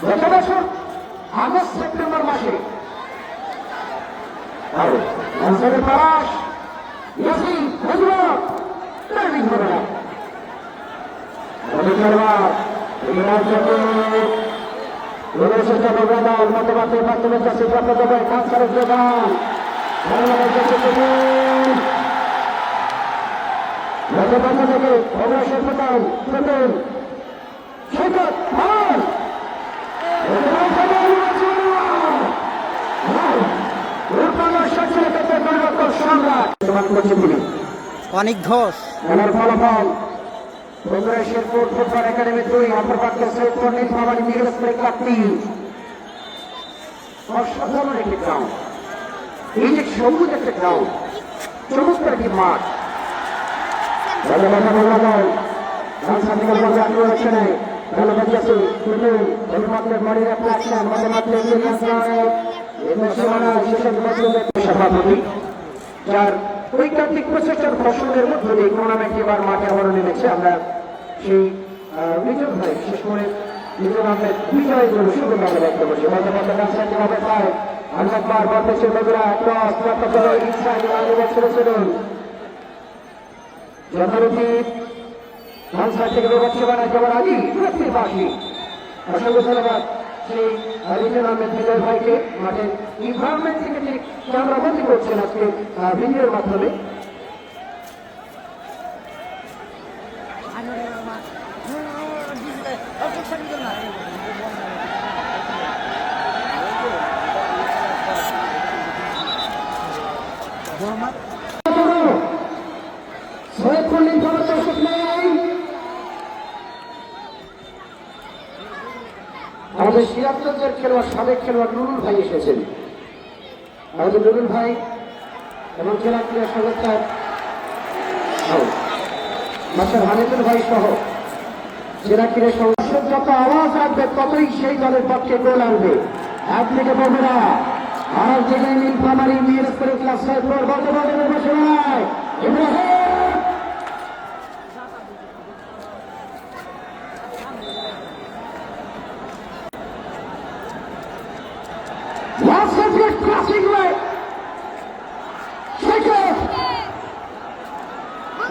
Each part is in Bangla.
গত বছর আগস্ট সেপ্টেম্বর মাসে তালাশ অনেক ঘোষ ফলাফল শেরপুর ফুটবল একাডেমি 2 অপরপক্ষ সৈয়দপুর নীলফামারী মিরপুর ক্লাব 3। অসাধারণ একটি গ্রাউন্ড, এই যে সবুজ একটা গ্রাউন্ড, চমৎকার একটি মাঠ। সভাপতি যার ঐকান্তিক প্রচেষ্টার ফসলের মধ্যে দিয়ে টুর্নামেন্ট এবার মাঠে আবারও নেমেছে। আমরা সেই বিজয় ভাই বিশেষ করে বিজয় আহমেদ বিজয়ের জন্য শুভকামনা ব্যক্ত করছি। বলতে পায় অনেকবার বলতেছে বগুড়া যথারীতি সংসার থেকে বিপক্ষে বানায় যাওয়ার আগেই বাসী অসংখ্য ধন্যবাদ সেই বিজয় আহমেদ বিজয় ভাইকে মাঠের ইনভারনমেন্ট থেকে তিনি ক্যামেরাবন্দি করছেন আজকে ভিডিওর মাধ্যমে। আমাদের সিরাজগঞ্জের খেলোয়াড় সাবেক খেলোয়াড় নুরুল ভাই এসেছেন। আমাদের নুরুল ভাই এবং জেলা ক্রীড়া সংস্থার মাস্টার হামিদুল ভাই সহ জেলা ক্রীড়া সংস্থার যত আওয়াজ আসবে ততই সেই দলের পক্ষে গোল আনবে। একদিকে বগুড়া, আর দিকে নীলফামারী মিরপুর ক্লাব সৈয়দপুর বর্তমানে বসে crossing way. Shake it.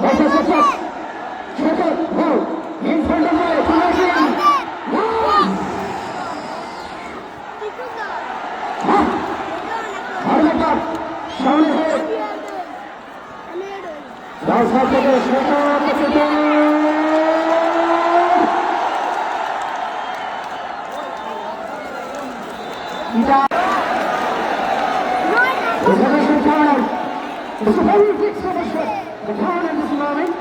What is it? Shake it. Hold. In front of me. Connecting. Hold it up. Shout it here. Down side to the shake it. It's a very big submission. The corner in this moment.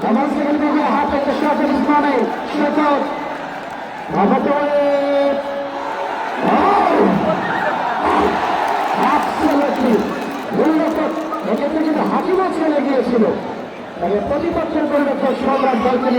The once again we will have to shot in this moment. Shut out. Absolutely. Wonderful. এক্ষেত্রে কিন্তু হাকিমও ছেড়ে গিয়েছিল, তবে প্রতিপক্ষের পরিবর্তন সম্রাট দলকে